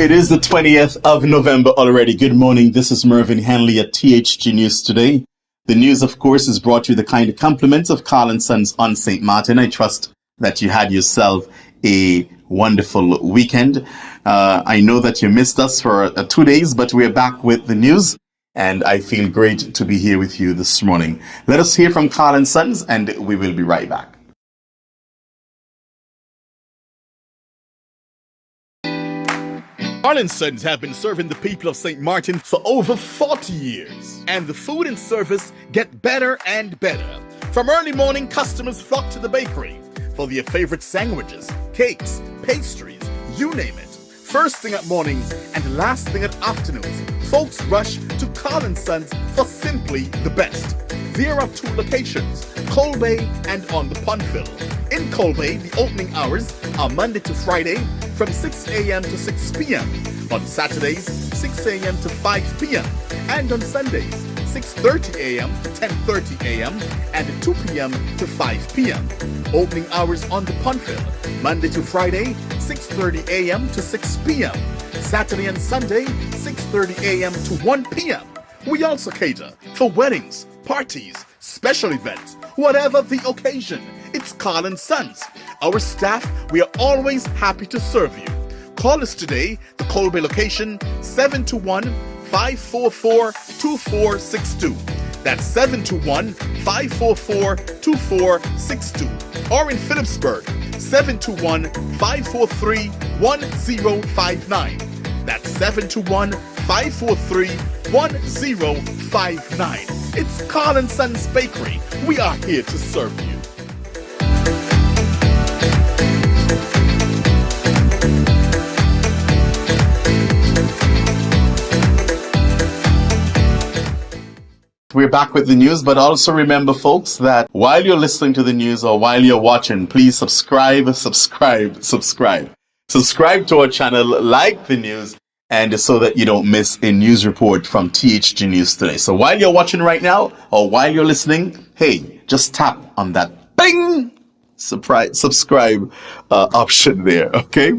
It is the 20th of November already. Good morning. This is Mervyn Hanley at THG News Today. The news, of course, is brought to you the kind compliments of Colin and Sons on St. Maarten. I trust that you had yourself a wonderful weekend. I know that you missed us for 2 days, but we're back with the news, and I feel great to be here with you this morning. Let us hear from Colin and Sons, and we will be right back. Colin and Sons have been serving the people of St. Maarten for over 40 years. And the food and service get better and better. From early morning, customers flock to the bakery for their favorite sandwiches, cakes, pastries, you name it. First thing at mornings and last thing at afternoons, folks rush to Colin and Sons for simply the best. There are 2 locations, Colbay and on the Punfill. In Colbay, the opening hours are Monday to Friday from 6 a.m. to 6 p.m. On Saturdays, 6 a.m. to 5 p.m. And on Sundays, 6:30 a.m. to 10:30 a.m. and 2 p.m. to 5 p.m. Opening hours on the Punfill, Monday to Friday, 6:30 a.m. to 6 p.m. Saturday and Sunday, 6:30 a.m. to 1 p.m. We also cater for weddings, parties, special events, whatever the occasion. It's Colin and Sons. Our staff, we are always happy to serve you. Call us today, the Colbay location, 721-544-2462. That's 721-544-2462. Or in Phillipsburg, 721-543-1059. That's 721-543-1059. It's Colin and Sons Bakery. We are here to serve you. We're back with the news, but also remember, folks, that while you're listening to the news or while you're watching, please subscribe. Subscribe to our channel, like the news, and so that you don't miss a news report from THG News Today. So while you're watching right now or while you're listening, hey, just tap on that bing subscribe option there, okay?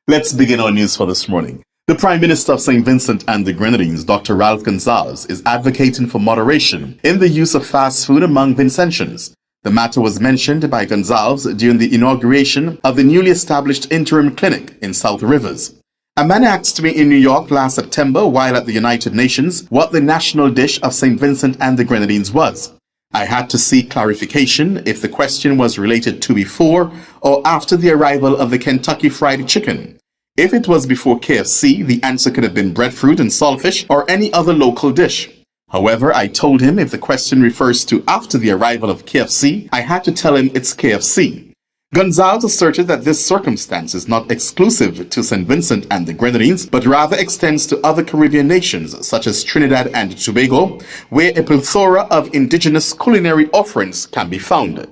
Let's begin our news for this morning. The Prime Minister of St. Vincent and the Grenadines, Dr. Ralph Gonsalves, is advocating for moderation in the use of fast food among Vincentians. The matter was mentioned by Gonsalves during the inauguration of the newly established interim clinic in South Rivers. A man asked me in New York last September while at the United Nations what the national dish of St. Vincent and the Grenadines was. I had to seek clarification if the question was related to before or after the arrival of the Kentucky Fried Chicken. If it was before KFC, the answer could have been breadfruit and saltfish or any other local dish. However, I told him if the question refers to after the arrival of KFC, I had to tell him it's KFC. Gonsalves asserted that this circumstance is not exclusive to St. Vincent and the Grenadines, but rather extends to other Caribbean nations such as Trinidad and Tobago, where a plethora of indigenous culinary offerings can be found.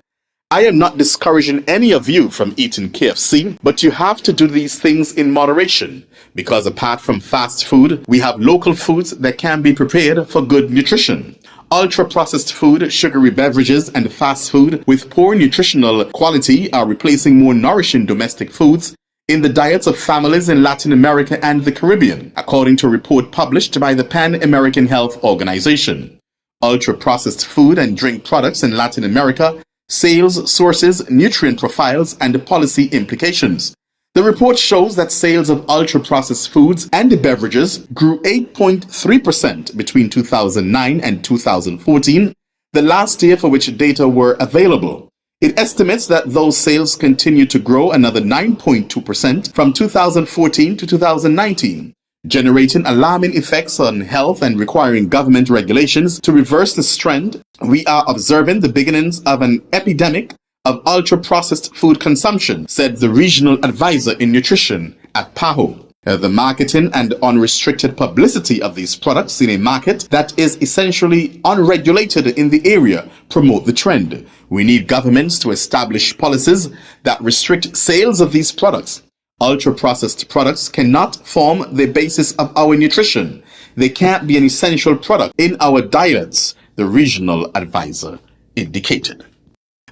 I am not discouraging any of you from eating KFC, but you have to do these things in moderation, because apart from fast food, we have local foods that can be prepared for good nutrition. Ultra-processed food, sugary beverages, and fast food with poor nutritional quality are replacing more nourishing domestic foods in the diets of families in Latin America and the Caribbean, according to a report published by the Pan-American Health Organization. Ultra-processed food and drink products in Latin America, sales, sources, nutrient profiles, and policy implications. The report shows that sales of ultra-processed foods and beverages grew 8.3% between 2009 and 2014, the last year for which data were available. It estimates that those sales continue to grow another 9.2% from 2014 to 2019, generating alarming effects on health and requiring government regulations to reverse this trend. We are observing the beginnings of an epidemic of ultra-processed food consumption, said the regional advisor in nutrition at PAHO. The marketing and unrestricted publicity of these products in a market that is essentially unregulated in the area promote the trend. We need governments to establish policies that restrict sales of these products. Ultra-processed products cannot form the basis of our nutrition. They can't be an essential product in our diets, the regional advisor indicated.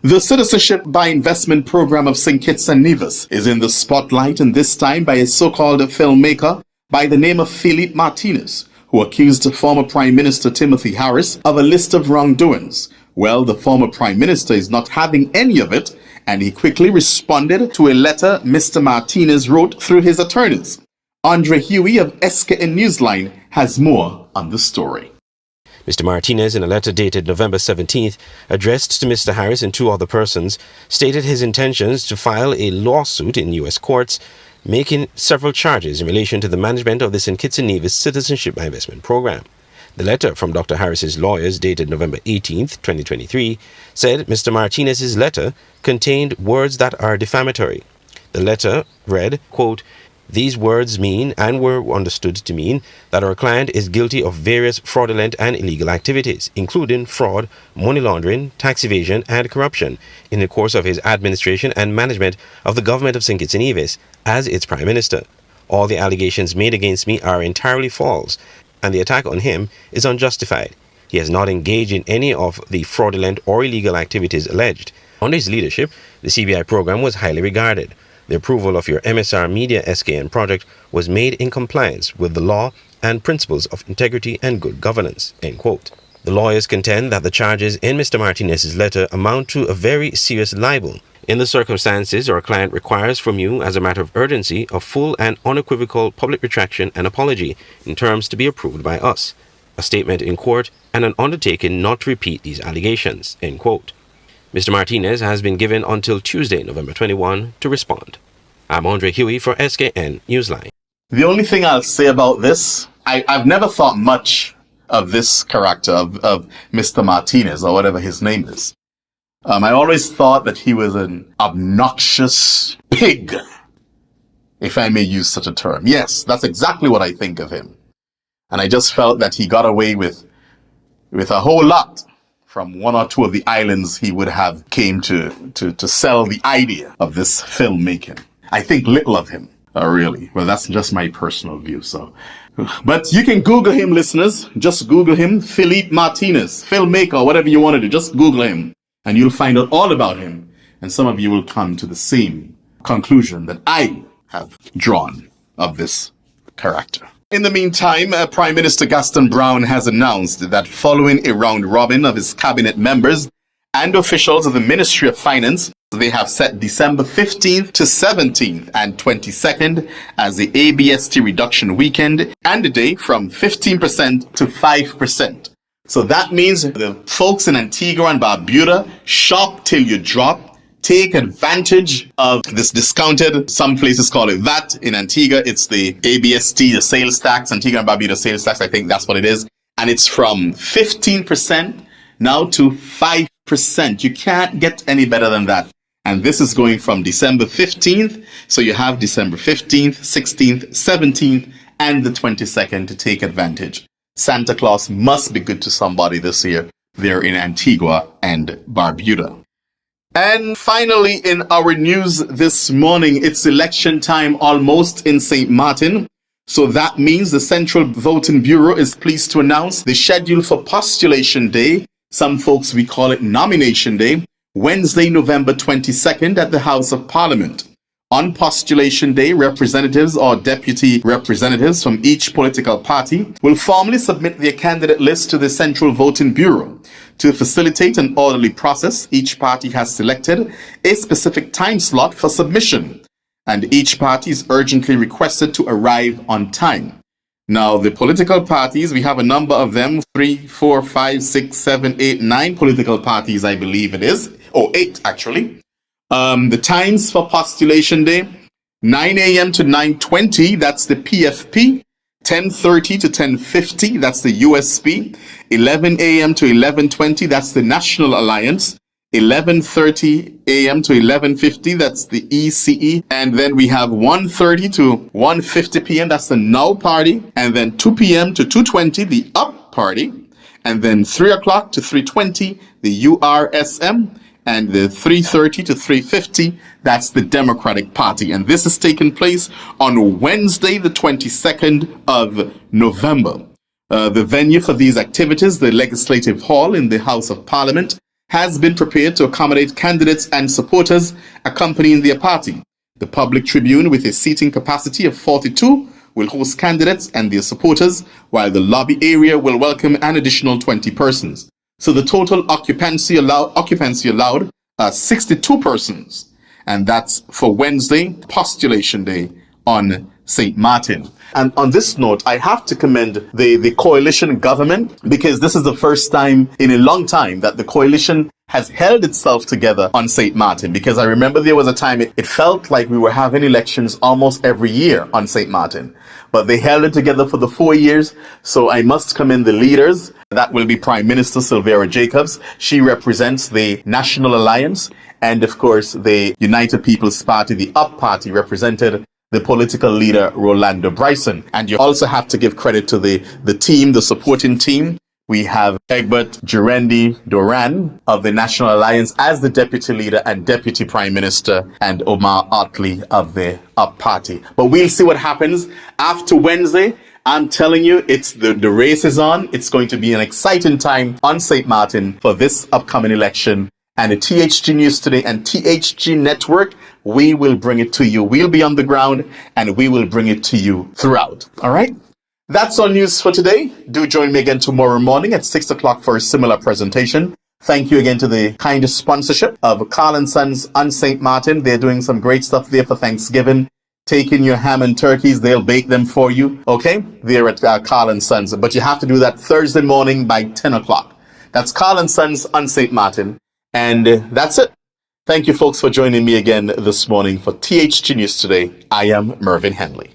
The Citizenship by Investment program of St. Kitts and Nevis is in the spotlight, and this time by a so-called filmmaker by the name of Philippe Martinez, who accused former Prime Minister Timothy Harris of a list of wrongdoings. Well, the former Prime Minister is not having any of it, and he quickly responded to a letter Mr. Martinez wrote through his attorneys. Andre Huey of SKN Newsline has more on the story. Mr. Martinez, in a letter dated November 17th, addressed to Mr. Harris and two other persons, stated his intentions to file a lawsuit in U.S. courts, making several charges in relation to the management of the St. Kitts and Nevis Citizenship Investment Program. The letter from Dr. Harris's lawyers, dated November 18th, 2023, said Mr. Martinez's letter contained words that are defamatory. The letter read, quote, "These words mean and were understood to mean that our client is guilty of various fraudulent and illegal activities, including fraud, money laundering, tax evasion, and corruption in the course of his administration and management of the government of St. Kitts and Nevis as its Prime Minister. All the allegations made against me are entirely false, and the attack on him is unjustified. He has not engaged in any of the fraudulent or illegal activities alleged. Under his leadership, the CBI program was highly regarded. The approval of your MSR Media SKN project was made in compliance with the law and principles of integrity and good governance." End quote. The lawyers contend that the charges in Mr. Martinez's letter amount to a very serious libel. In the circumstances, our client requires from you, as a matter of urgency, a full and unequivocal public retraction and apology in terms to be approved by us, a statement in court, and an undertaking not to repeat these allegations. End quote. Mr. Martinez has been given until Tuesday, November 21, to respond. I'm Andre Huey for SKN Newsline. The only thing I'll say about this, I've never thought much of this character, of Mr. Martinez, or whatever his name is. I always thought that he was an obnoxious pig, if I may use such a term. Yes, that's exactly what I think of him. And I just felt that he got away with a whole lot from one or two of the islands he would have came to sell the idea of this filmmaking. I think little of him, really. Well, that's just my personal view, so. But you can Google him, listeners. Just Google him, Philippe Martinez, filmmaker, whatever you want to do. Just Google him, and you'll find out all about him. And some of you will come to the same conclusion that I have drawn of this character. In the meantime, Prime Minister Gaston Brown has announced that following a round robin of his cabinet members and officials of the Ministry of Finance, they have set December 15th to 17th and 22nd as the ABST reduction weekend, and the day from 15% to 5%. So that means the folks in Antigua and Barbuda, shop till you drop. Take advantage of this discounted, some places call it VAT. In Antigua, it's the ABST, the sales tax, Antigua and Barbuda sales tax, I think that's what it is. And it's from 15% now to 5%. You can't get any better than that. And this is going from December 15th. So you have December 15th, 16th, 17th, and the 22nd to take advantage. Santa Claus must be good to somebody this year there in Antigua and Barbuda. And finally, in our news this morning, it's election time almost in St. Maarten. So that means the Central Voting Bureau is pleased to announce the schedule for Postulation Day. Some folks, we call it Nomination Day, Wednesday, November 22nd at the House of Parliament. On Postulation Day, representatives or deputy representatives from each political party will formally submit their candidate list to the Central Voting Bureau. To facilitate an orderly process, each party has selected a specific time slot for submission, and each party is urgently requested to arrive on time. Now, the political parties, we have a number of them, 3, 4, 5, 6, 7, 8, 9 political parties, I believe it is, or 8 actually. The times for Postulation Day, 9 a.m. to 9:20, that's the PFP, 10:30 to 10:50, that's the USP, 11 a.m. to 11:20, that's the National Alliance, 11:30 a.m. to 11:50, that's the ECE, and then we have 1:30 to 1:50 p.m., that's the Now Party, and then 2 p.m. to 2:20, the Up Party, and then 3 o'clock to 3:20, the URSM, and the 3:30 to 3:50, that's the Democratic Party. And this is taking place on Wednesday, the 22nd of November. The venue for these activities, the Legislative Hall in the House of Parliament, has been prepared to accommodate candidates and supporters accompanying their party. The public tribune, with a seating capacity of 42, will host candidates and their supporters, while the lobby area will welcome an additional 20 persons. So the total occupancy allowed 62 persons. And that's for Wednesday, Postulation Day on St. Maarten. And on this note, I have to commend the coalition government, because this is the first time in a long time that the coalition has held itself together on St. Maarten. Because I remember there was a time it felt like we were having elections almost every year on St. Maarten. But they held it together for the 4 years. So I must commend the leaders. That will be Prime Minister Sylvia Jacobs. She represents the National Alliance. And of course, the United People's Party, the UP Party, represented the political leader, Rolando Bryson. And you also have to give credit to the team, the supporting team. We have Egbert Jurendi Doran of the National Alliance as the deputy leader and deputy prime minister, and Omar Otley of the UP Party. But we'll see what happens after Wednesday. I'm telling you, it's the race is on. It's going to be an exciting time on St. Maarten for this upcoming election. And the THG News Today and THG Network, we will bring it to you. We'll be on the ground and we will bring it to you throughout. All right? That's all news for today. Do join me again tomorrow morning at 6 o'clock for a similar presentation. Thank you again to the kind sponsorship of Colin and Sons on St. Maarten. They're doing some great stuff there for Thanksgiving. Take in your ham and turkeys. They'll bake them for you. Okay? They're at Colin and Sons. But you have to do that Thursday morning by 10 o'clock. That's Colin and Sons on St. Maarten. And that's it. Thank you, folks, for joining me again this morning for THG News Today. I am Mervyn Henley.